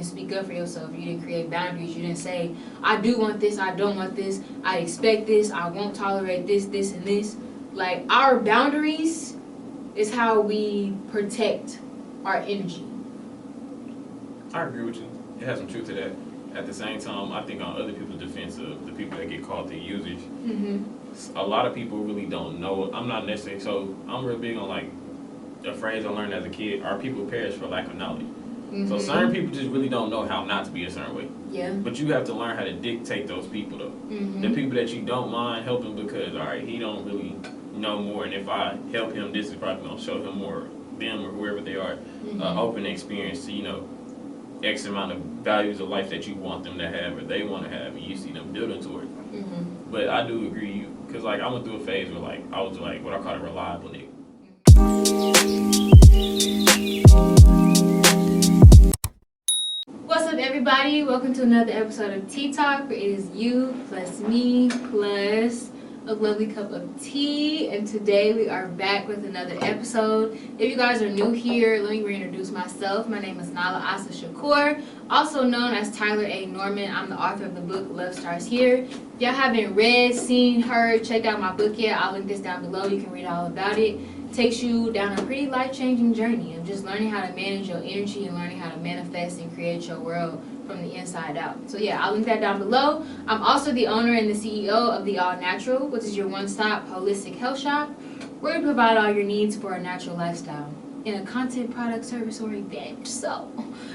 didn't speak up for yourself. You didn't create boundaries. You didn't say, I do want this, I don't want this, I expect this, I won't tolerate this, this, and this. Like, our boundaries is how we protect our energy. I agree with you. It has some truth to that. At the same time, I think on other people's defense of the people that get called the users, a lot of people really don't know. I'm not necessarily, so I'm real big on like a phrase I learned as a kid, our people perish for lack of knowledge. So certain people just really don't know how not to be a certain way. Yeah. But you have to learn how to dictate those people though. The people that you don't mind helping because, all right, he don't really know more, and if I help him, this is probably going to show him more, them or whoever they are, open experience to, you know, X amount of values of life that you want them to have or they want to have, and you see them building toward it. But I do agree, because like I went through a phase where like I was like what I call a reliable nigga. What's up, everybody? Welcome to another episode of TTALK, where it is you plus me plus a lovely cup of tea, and today we are back with another episode. If you guys are new here, let me reintroduce myself. My name is Nala Asa Shakur, also known as Tyler A. Norman. I'm the author of the book Love Starts Here. If y'all haven't read, seen, heard, checked out my book yet, I'll link this down below. You can read all about it. It takes you down a pretty life-changing journey of just learning how to manage your energy and learning how to manifest and create your world from the inside out. So yeah, I'll link that down below. I'm also the owner and the CEO of the All Natural, which is your one-stop holistic health shop, where we provide all your needs for a natural lifestyle in a content, product, service, or event. So,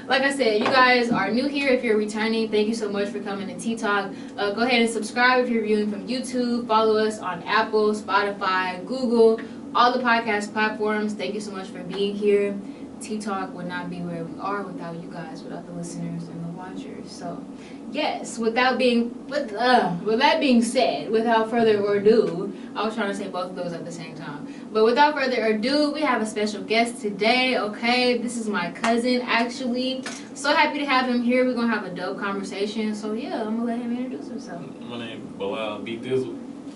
like I said, you guys are new here. If you're returning, thank you so much for coming to T-Talk. Go ahead and subscribe if you're viewing from YouTube. Follow us on Apple, Spotify, Google, all the podcast platforms. Thank you so much for being here. T-Talk would not be where we are without you guys, without the listeners and the watchers. So, yes, with that being said, without further ado, I was trying to say both of those at the same time. But without further ado, we have a special guest today, okay? This is my cousin, actually. So happy to have him here. We're going to have a dope conversation. So, yeah, I'm going to let him introduce himself. My name is B Thizzle.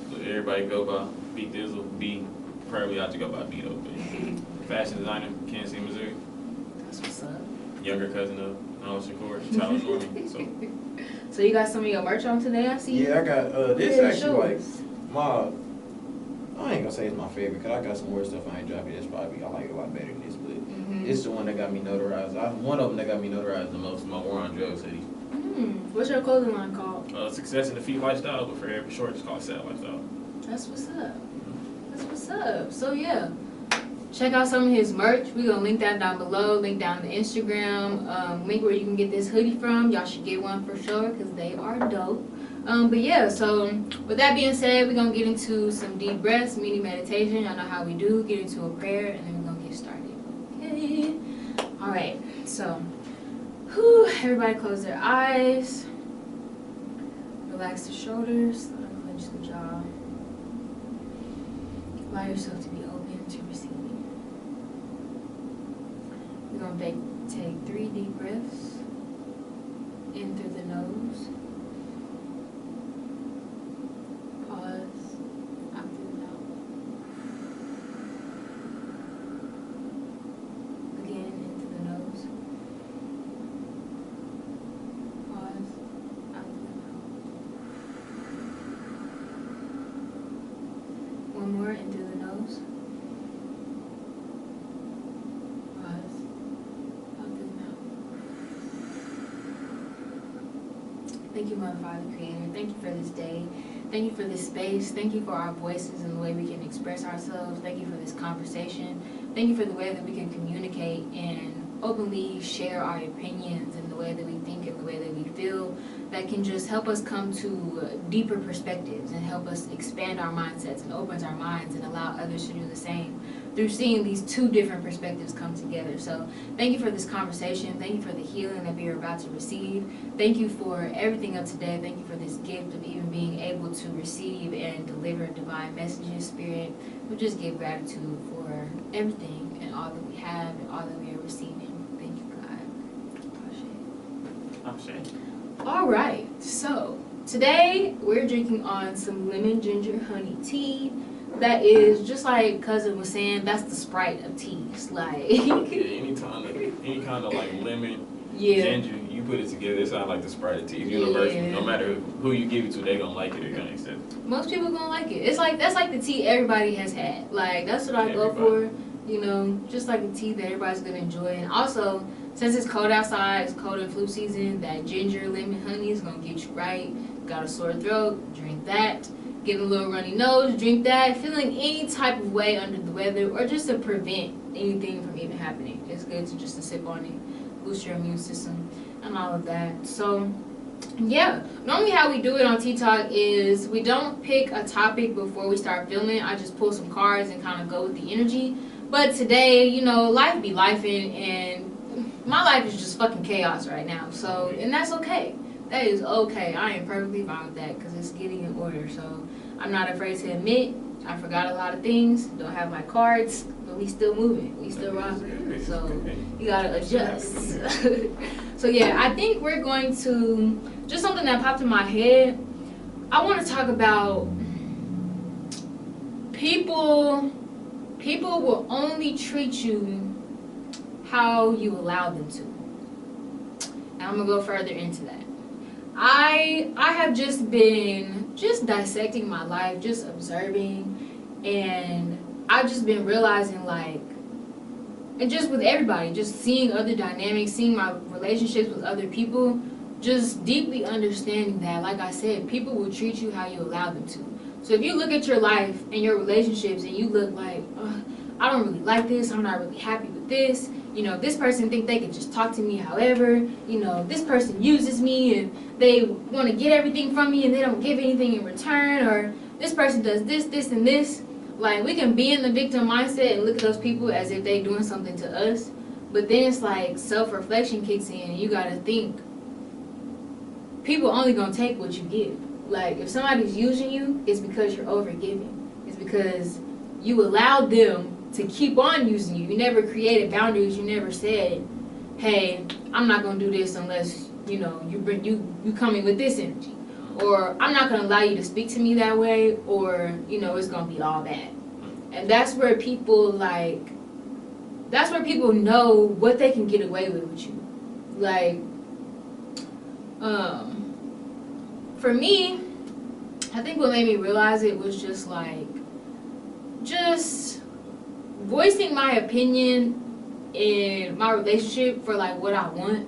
So everybody go by B Thizzle. B, probably I have to go by B though. But fashion designer, Kansas City, Missouri. That's what's up. Younger cousin of Nala Shakur, Tyler Norman. So you got some of your merch on today, I see? Yeah, I got, this actually like, I ain't gonna say it's my favorite, because I got some more stuff I ain't dropped yet. That's probably, I like it a lot better than this, but it's the one that got me notarized. One of them that got me notarized the most, my War on Drugs hoodie. What's your clothing line called? Success in the Feet Lifestyle, but for every short, it's called Sad Lifestyle. That's what's up. That's what's up. So yeah, check out some of his merch. We're gonna link that down below, link down the Instagram, link where you can get this hoodie from. Y'all should get one for sure, because they are dope. But yeah, so with that being said, we're gonna get into some deep breaths, mini meditation. Y'all know how we do. Get into a prayer, and then we're gonna get started. Okay. All right. So, everybody close their eyes. Relax the shoulders. Unclench the jaw. Allow yourself to be open to receiving. We're going to take 3 deep breaths in through the nose. Pause. Out through the mouth. Again, in through the nose. Pause. Out through the mouth. One more, in through the nose. Pause. Out through the mouth. Thank you, Mother, Father, Creator. Thank you for this day. Thank you for this space. Thank you for our voices and the way we can express ourselves. Thank you for this conversation. Thank you for the way that we can communicate and openly share our opinions and the way that we think and the way that we feel, that can just help us come to deeper perspectives and help us expand our mindsets and opens our minds and allow others to do the same through seeing these 2 different perspectives come together. So thank you for this conversation. Thank you for the healing that we are about to receive. Thank you for everything of today. Thank you for this gift of even being able to receive and deliver divine messages, Spirit. We just give gratitude for everything and all that we have and all that we are receiving. Thank you, God. Ashe. All right, so today we're drinking on some lemon ginger honey tea. That is, just like cousin was saying, that's the Sprite of teas. Like yeah, any kind of like lemon, ginger, you put it together, it sounds like the Sprite of tea. It's universal. Yeah. No matter who you give it to, they gonna like it. They're gonna accept it. Most people gonna like it. It's like that's like the tea everybody has had. Like that's what I go for. You know, just like the tea that everybody's gonna enjoy. And also, since it's cold outside, it's cold in flu season. That ginger, lemon, honey is gonna get you right. Got a sore throat? Drink that. Getting a little runny nose? Drink that. Feeling any type of way under the weather, or just to prevent anything from even happening, it's good to just to sip on it, boost your immune system, and all of that. So. Yeah, normally how we do it on TTALK is we don't pick a topic before we start filming. I just pull some cards and kind of go with the energy. But today, you know, life be lifing, and my life is just fucking chaos right now. So, and that's okay. That is okay. I am perfectly fine with that because it's getting in order. So I'm not afraid to admit I forgot a lot of things. Don't have my cards, but we still moving. We still rocking. So you gotta adjust. So yeah, I think we're going to, just something that popped in my head. I want to talk about people will only treat you how you allow them to. And I'm gonna go further into that. I have just been dissecting my life, just observing, and I've just been realizing, like, and just with everybody, just seeing other dynamics, seeing my relationships with other people, just deeply understanding that, like I said, people will treat you how you allow them to. So if you look at your life and your relationships and you look like, I don't really like this, I'm not really happy with this, you know, this person think they can just talk to me however, you know, this person uses me and they want to get everything from me and they don't give anything in return, or this person does this, this, and this. Like, we can be in the victim mindset and look at those people as if they're doing something to us, but then it's like self-reflection kicks in and you gotta think, people only gonna take what you give. Like, if somebody's using you, it's because you're overgiving. It's because you allowed them to keep on using you. You never created boundaries. You never said, hey, I'm not gonna do this unless, you know, you come in with this energy. Or I'm not gonna allow you to speak to me that way, or, you know, it's gonna be all bad. And that's where people know what they can get away with you. Like, for me, I think what made me realize it was just voicing my opinion in my relationship for like what I want.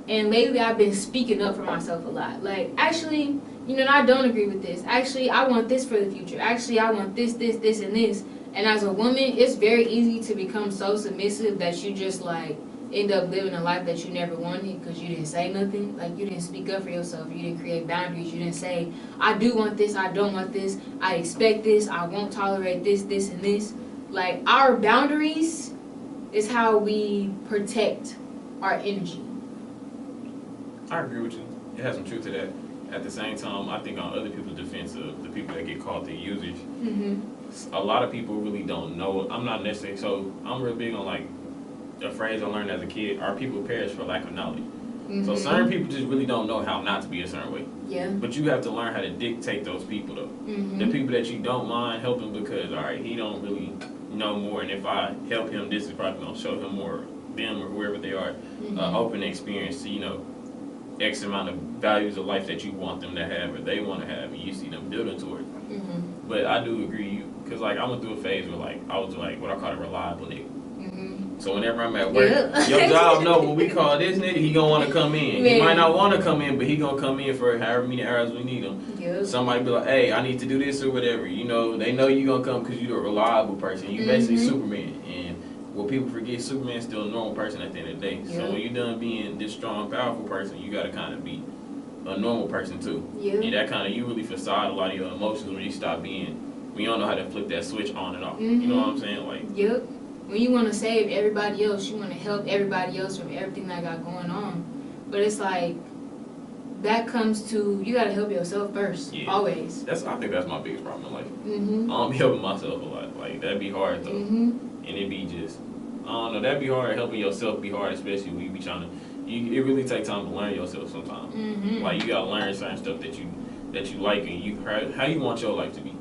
And lately I've been speaking up for myself a lot. Like, actually, you know, I don't agree with this. Actually, I want this for the future. Actually, I want this, this, this, and this. And as a woman, it's very easy to become so submissive that you just like end up living a life that you never wanted because you didn't say nothing. Like, you didn't speak up for yourself. You didn't create boundaries. You didn't say, I do want this, I don't want this, I expect this, I won't tolerate this, this, and this. Like, our boundaries is how we protect our energy. I agree with you. It has some truth to that. At the same time, I think on other people's defense of the people that get called the users, a lot of people really don't know. I'm not necessarily, so I'm real big on like a phrase I learned as a kid, our people perish for lack of knowledge. So certain people just really don't know how not to be a certain way. Yeah. But you have to learn how to dictate those people though. The people that you don't mind helping because, all right, he don't really know more, and if I help him, this is probably going to show him more, them or whoever they are, open experience to, you know, X amount of values of life that you want them to have or they want to have, and you see them building toward it. But I do agree, because like I went through a phase where like I was like what I call a reliable nigga. So whenever I'm at work, your job know when we call this nigga, he gonna want to come in. He might not want to come in, but he gonna come in for however many hours we need him. Somebody be like, hey, I need to do this or whatever. You know, they know you gonna come because you're a reliable person. You basically Superman. And what people forget, Superman's still a normal person at the end of the day. So when you're done being this strong, powerful person, you gotta kind of be a normal person too. And that kind of, you really facade a lot of your emotions when you stop being, when you don't know how to flip that switch on and off. You know what I'm saying? Like. When you want to save everybody else, you want to help everybody else from everything that got going on. But it's like, that comes to, you got to help yourself first, always. I think that's my biggest problem in life. I don't be helping myself a lot. Like, that'd be hard though. And it'd be just, I don't know, that'd be hard. Helping yourself be hard, especially when you be trying to, it really takes time to learn yourself sometimes. Like, you got to learn certain stuff that you like and how you want your life to be.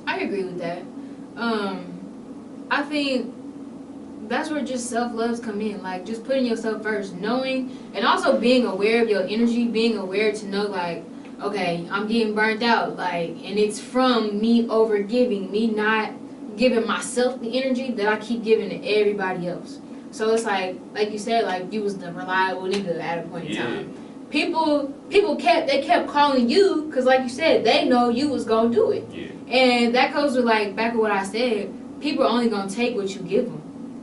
I agree with that. I think that's where just self-loves come in. Like, just putting yourself first, knowing, and also being aware of your energy, being aware to know, like, okay, I'm getting burnt out, like, and it's from me over giving, me not giving myself the energy that I keep giving to everybody else. So it's like you said, like, you was the reliable nigga at a point in time. People kept calling you because, like you said, they know you was gonna do it. And that goes with, like, back to what I said, people are only gonna take what you give them.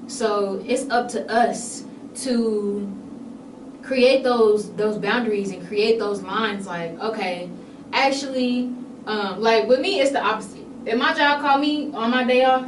So it's up to us to create those boundaries and create those lines. Like, okay, actually, like with me, it's the opposite. If my job call me on my day off,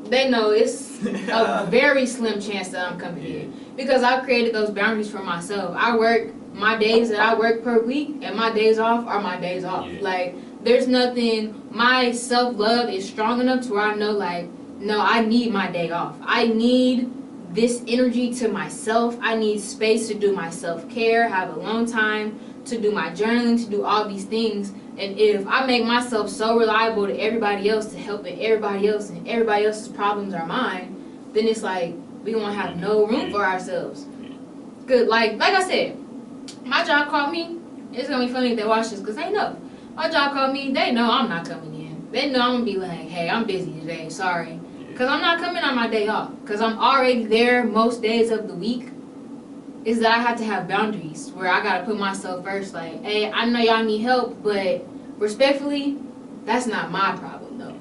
they know it's a very slim chance that I'm coming in because I've created those boundaries for myself. I work my days that I work per week, and my days off are my days off. Like, there's nothing. My self-love is strong enough to where I know, like, no, I need my day off. I need this energy to myself. I need space to do my self-care, have alone time, to do my journaling, to do all these things. And if I make myself so reliable to everybody else, to helping everybody else, and everybody else's problems are mine, then it's like we gonna have no room for ourselves. Good, like I said, my job called me. It's gonna be funny if they watch this because they know. My job called me. They know I'm not coming in. They know I'm gonna be like, hey, I'm busy today. Sorry. Because I'm not coming on my day off. Because I'm already there most days of the week. Is that I have to have boundaries where I got to put myself first. Like, hey, I know y'all need help, but respectfully, that's not my problem, though.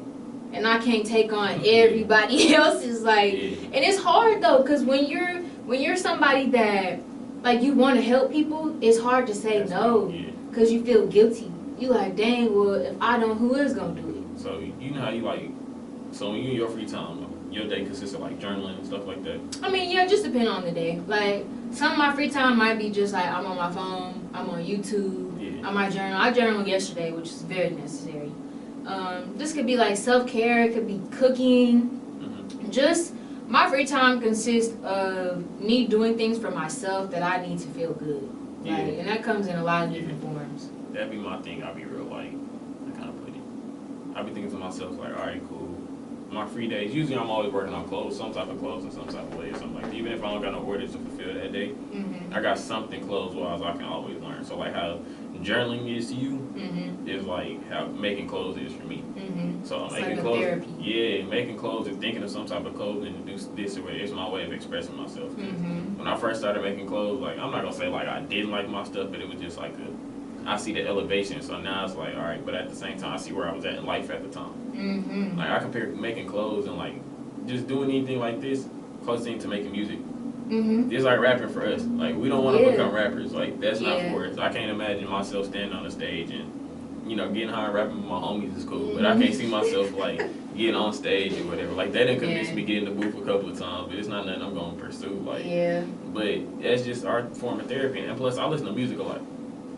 And I can't take on everybody else's, like, and it's hard, though, because when you're somebody that, like, you want to help people, it's hard to say no because you feel guilty. You like, dang, well, if I don't, who is going to do it? So, you know how you, like, so when you in your free time, your day consists of, like, journaling and stuff like that? I mean, yeah, just depending on the day. Like, some of my free time might be just, like, I'm on my phone, I'm on YouTube, I might journal. I journaled yesterday, which is very necessary. This could be, like, self-care, it could be cooking. Just, my free time consists of me doing things for myself that I need to feel good. Like, and that comes in a lot of different forms. That'd be my thing. I'll be real, like, I kind of put it. I'll be thinking to myself, like, all right, cool. My free days, usually I'm always working on clothes, some type of clothes in some type of way or something like that. Even if I don't got no orders to fulfill that day, I got something clothes-wise I can always learn. So, like, how journaling is to you is like how making clothes is for me. So it's making like clothes, therapy. Making clothes and thinking of some type of clothing to do this or it's my way of expressing myself. When I first started making clothes, like, I'm not gonna say like I didn't like my stuff, but it was just like I see the elevation. So now it's like, all right, but at the same time, I see where I was at in life at the time. Like, I compare making clothes and like just doing anything like this close thing to making music. It's like rapping for us. Like, we don't want to become rappers. Like, that's not for us. I can't imagine myself standing on the stage and, you know, getting high and rapping with my homies is cool. But I can't see myself, like, getting on stage or whatever. Like, that didn't convince me getting in the booth a couple of times, but it's not nothing I'm going to pursue. Like, but that's just our form of therapy. And plus, I listen to music a lot.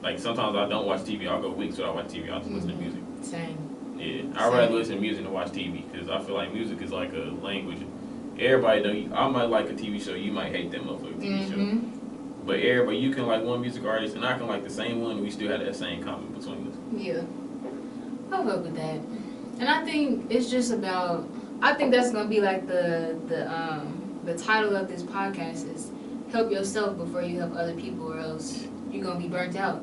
Like, sometimes I don't watch TV. I'll go weeks without watching TV. I'll just listen to music. Same. Yeah. I'd rather listen to music than watch TV because I feel like music is like a language. Everybody know I might like a TV show, you might hate that motherfucking TV show. But everybody, you can like one music artist and I can like the same one and we still have that same comment between us. Yeah. I'll go with that. And I think it's just about, I think that's gonna be like the title of this podcast is help yourself before you help other people, or else you're gonna be burnt out.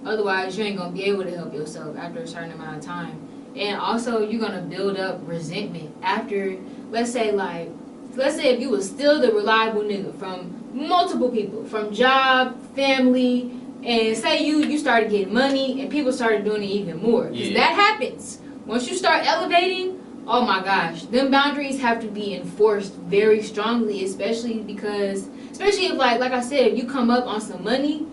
Otherwise you ain't gonna be able to help yourself after a certain amount of time. And also you're gonna build up resentment after, let's say if you was still the reliable nigga from multiple people, from job, family, and say you started getting money and people started doing it even more. Because that happens. Once you start elevating, oh my gosh, them boundaries have to be enforced very strongly, especially if like I said, if you come up on some money,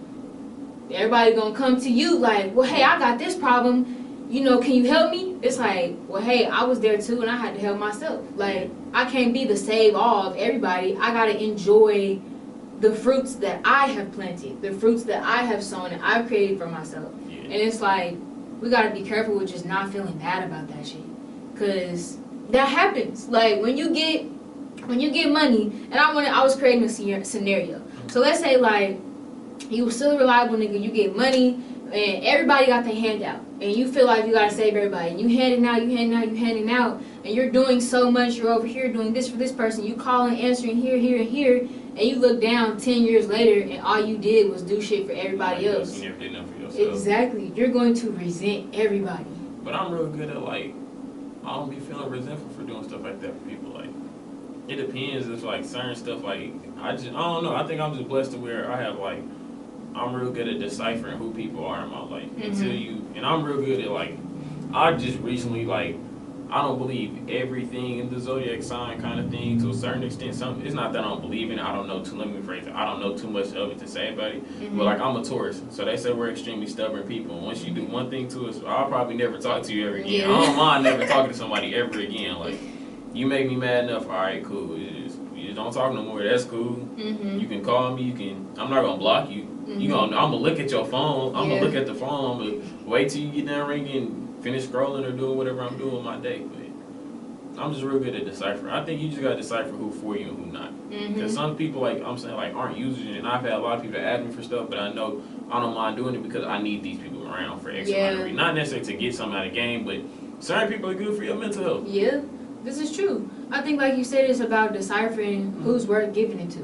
everybody gonna come to you like, well, hey, I got this problem. You know, can you help me? It's like, well, hey, I was there too and I had to help myself. Like, I can't be the save all of everybody. I gotta enjoy the fruits that I have planted, the fruits that I have sown and I've created for myself. And it's like, we gotta be careful with just not feeling bad about that shit. Cause that happens. Like, when you get money, and I was creating a scenario. So let's say like, you were still a reliable nigga, you get money, and everybody got their hand out, and you feel like you gotta save everybody, and you handing out, and you're doing so much. You're over here doing this for this person. You calling, answering here, and here, and you look down 10 years later, and all you did was do shit for everybody else. You never did nothing for yourself. Exactly. You're going to resent everybody. But I'm real good at like, I don't be feeling resentful for doing stuff like that for people. Like, it depends. It's like certain stuff. Like, I don't know. I think I'm just blessed to where I have like, I'm real good at deciphering who people are in my life. Until you, and I'm real good at like, I just recently like, I don't believe everything in the zodiac sign kind of thing to a certain extent. It's not that I don't believe in it. I don't know too. Let me rephrase it. I don't know too much of it to say about it. But like, I'm a Taurus, so they say we're extremely stubborn people. And once you do one thing to us, I'll probably never talk to you ever again. I don't mind never talking to somebody ever again. Like, you make me mad enough. All right, cool. You just don't talk no more. That's cool. You can call me. I'm not gonna block you. I'm gonna look at your phone. I'm gonna look at the phone. But wait till you get done ringing. Finish scrolling or doing whatever I'm doing my day. But I'm just real good at deciphering. I think you just gotta decipher who for you and who not. Because some people, like I'm saying, like aren't users, and I've had a lot of people ask me for stuff, but I know I don't mind doing it because I need these people around for X amount of reasons. Not necessarily to get something out of the game, but certain people are good for your mental health. Yeah, this is true. I think, like you said, it's about deciphering who's worth giving it to,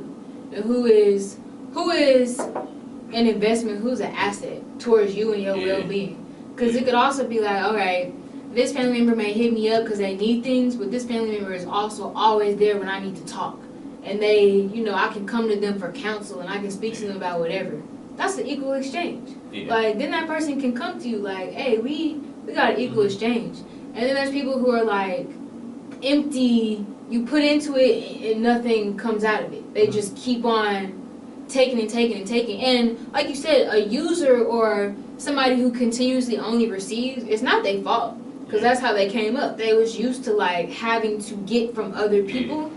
and who is an investment, who's an asset towards you and your well-being. Because it could also be like, all right, this family member may hit me up because they need things, but this family member is also always there when I need to talk. And they, you know, I can come to them for counsel and I can speak to them about whatever. That's an equal exchange. Like, then that person can come to you like, hey, we got an equal exchange. And then there's people who are like empty, you put into it and nothing comes out of it. They just keep on taking and taking and taking. And like you said, a user or somebody who continuously only receives, it's not their fault, because that's how they came up. They was used to like having to get from other people.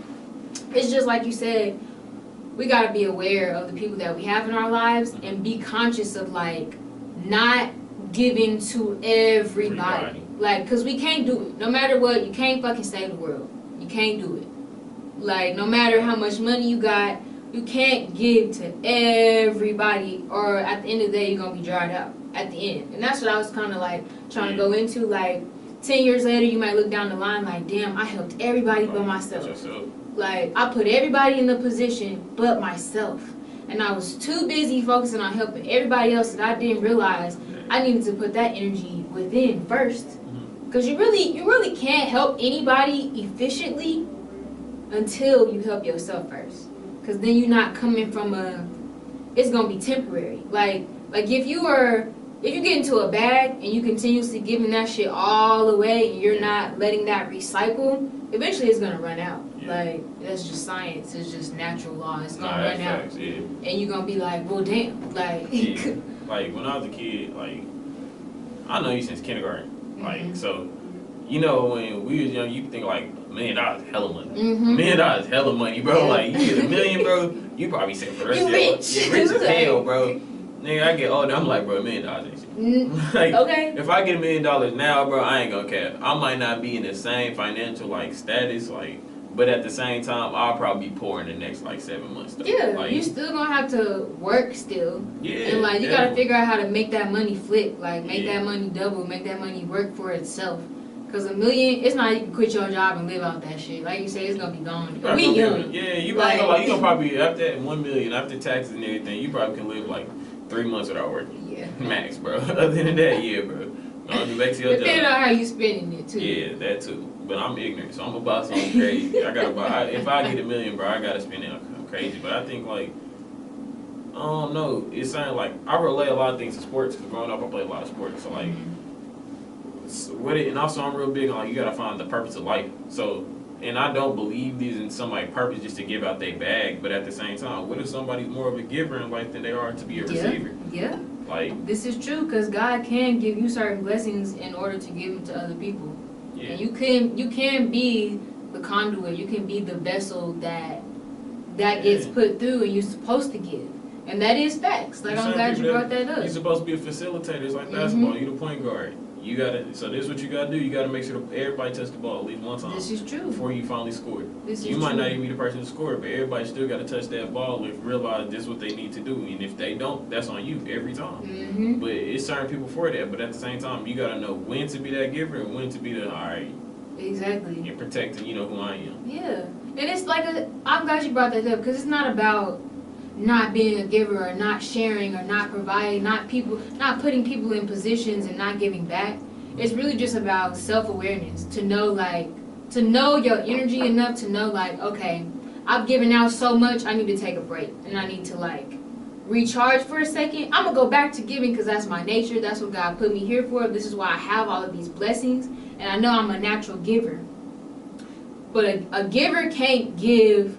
It's just like you said, we got to be aware of the people that we have in our lives and be conscious of like not giving to everybody. Like, because we can't do it. No matter what, you can't fucking save the world. You can't do it. Like, no matter how much money you got, you can't give to everybody, or at the end of the day, you're going to be dried out at the end. And that's what I was kind of like trying to go into. Like, 10 years later, you might look down the line like, damn, I helped everybody but myself. Like, I put everybody in the position but myself. And I was too busy focusing on helping everybody else that I didn't realize I needed to put that energy within first. Because you really can't help anybody efficiently until you help yourself first. Because then you're not coming from it's going to be temporary. Like if you get into a bag and you continuously giving that shit all away and you're not letting that recycle, eventually it's going to run out. Like, that's just science. It's just natural law. It's going to run out. Facts, and you're going to be like, well, damn. Like, like, when I was a kid, like, I know you since kindergarten. Like, so, you know, when we was young, you think like, $1 million is hella money. $1 million is hella money, bro. Like, you get $1 million, bro, you probably set for the rest of your life. You're rich as hell, bro. Nigga, I get older, I'm like, bro, $1 million ain't shit. Like, okay. If I get $1 million now, bro, I ain't gonna care. I might not be in the same financial, like, status, like, but at the same time, I'll probably be poor in the next, like, 7 months. Though. Yeah, like, you still gonna have to work still. Yeah. And, like, you gotta figure out how to make that money flip. Like, make that money double, make that money work for itself. Because $1 million, it's not you can quit your job and live out that shit. Like you say, it's gonna be gone. We young. Yeah, you gonna probably, after that $1 million, after taxes and everything, you probably can live, like, 3 months without working. Yeah. Max, bro. Other than that, yeah, bro. I'll be back to your job. Depending on how you spending it, too. Yeah, that too. But I'm ignorant, so I'm gonna buy something crazy. I gotta buy. If I get $1 million, bro, I gotta spend it crazy. But I think like, I don't know. It's something like I relate a lot of things to sports because growing up I played a lot of sports. So like, and also I'm real big on like you gotta find the purpose of life. So, and I don't believe these in somebody's purpose just to give out their bag. But at the same time, what if somebody's more of a giver in life than they are to be a receiver? Yeah. Like, this is true because God can give you certain blessings in order to give them to other people. Yeah. And you can be the conduit. You can be the vessel that gets put through, and you're supposed to give. And that is facts. Like, I'm glad you brought that up. You're supposed to be a facilitator. It's like basketball. You're the point guard. You gotta. So this is what you gotta do. You gotta make sure that everybody touch the ball at least one time. This is true. Before you finally score. You might not even be the person to score, but everybody still gotta touch that ball and realize this is what they need to do. And if they don't, that's on you every time. Mm-hmm. But it's certain people for that. But at the same time, you gotta know when to be that giver and when to be the alright. Exactly. And protecting, who I am. Yeah, and it's like I'm glad you brought that up because it's not about not being a giver or not sharing or not providing, not putting people in positions and not giving back. It's really just about self-awareness, to know your energy enough to know okay, I've given out so much, I need to take a break and I need to recharge for a second. I'm gonna go back to giving because that's my nature. That's what God put me here for. This is why I have all of these blessings, and I know I'm a natural giver. But a giver can't give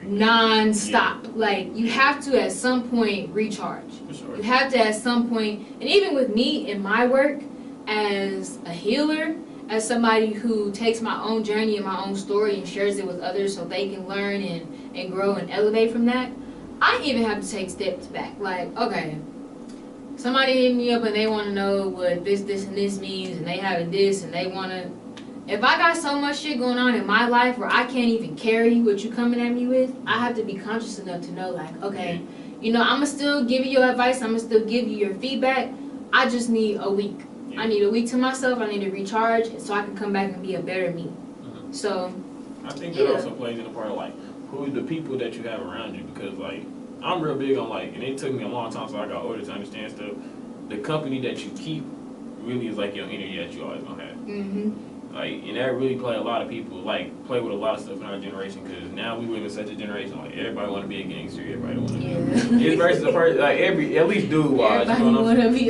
non-stop. Yeah. You have to at some point recharge. For sure. You have to at some point, and even with me in my work as a healer, as somebody who takes my own journey and my own story and shares it with others so they can learn and grow and elevate from that, I even have to take steps back. Okay, somebody hit me up and they want to know what this and this means, and they having this and they want to. If I got so much shit going on in my life where I can't even carry what you coming at me with, I have to be conscious enough to know okay, I'm going to still give you your advice. I'm going to still give you your feedback. I just need a week. Yeah. I need a week to myself. I need to recharge so I can come back and be a better me. Mm-hmm. So, I think that also plays in a part of who the people that you have around you, because I'm real big on and it took me a long time so I got older to understand stuff. The company that you keep really is your energy that you always going to have. Mm-hmm. And that really play a lot of people, play with a lot of stuff in our generation, because now we live in such a generation, everybody want to be a gangster, everybody want to be it's versus a person, at least dude-wise, everybody want to be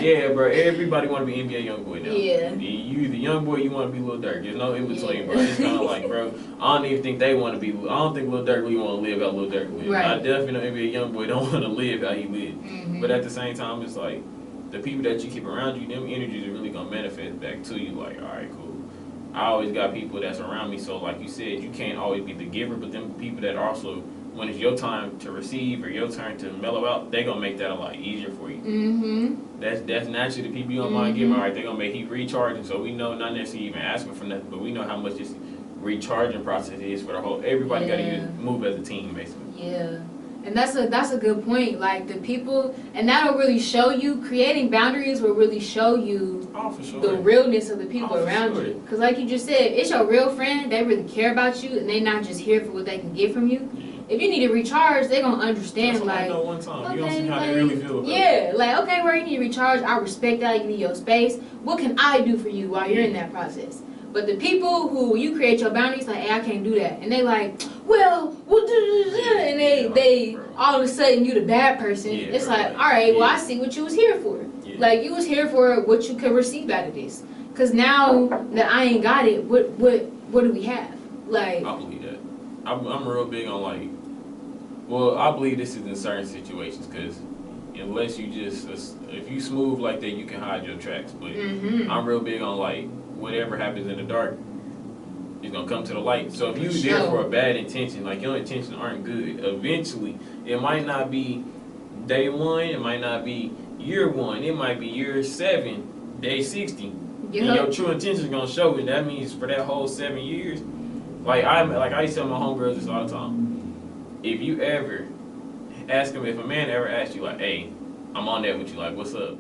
yeah, bro, everybody want to be NBA YoungBoy now. Yeah. You either YoungBoy, you want to be Lil Durk, there's no in between, bro. It's kind of bro, I don't even think they want to be, I don't think Lil Durk really want to live how Lil Durk live. Right. I definitely know NBA YoungBoy don't want to live how he live. Mm-hmm. But at the same time, it's the people that you keep around you, them energies are really going to manifest back to you, alright, cool. I always got people that's around me, so like you said, you can't always be the giver, but them people that also, when it's your time to receive or your turn to mellow out, they gonna make that a lot easier for you. Mm-hmm. That's naturally the people you don't mind giving. All right, they gonna make you recharging, so we know not necessarily even asking for nothing, but we know how much this recharging process is for the whole. Everybody gotta move as a team, basically. Yeah. And that's a good point. The people, and that'll really show you, creating boundaries will really show you for sure. the realness of the people around you. Because like you just said, it's your real friend. They really care about you, and they're not just here for what they can get from you. Yeah. If you need to recharge, they're going to understand. That's know one time. Okay, you don't see how they really feel about it. Yeah, okay, where you need to recharge, I respect that. You need your space. What can I do for you while you're in that process? But the people who you create your boundaries, hey, I can't do that. And they well, and they all of a sudden you the bad person. Yeah, it's all right, well, I see what you was here for. Yeah. You was here for what you could receive out of this. Because now that I ain't got it, what do we have? I believe that. I'm real big on I believe this is in certain situations, because unless you if you smooth like that, you can hide your tracks. But I'm real big on whatever happens in the dark is gonna come to the light. So if you're there for a bad intention, your intentions aren't good, eventually it might not be day one, it might not be year one, it might be year 7, day 60. And your true intentions gonna show, and that means for that whole 7 years, I used to tell my homegirls this all the time. If you ever ask them, if a man ever asks you hey, I'm on that with you, what's up?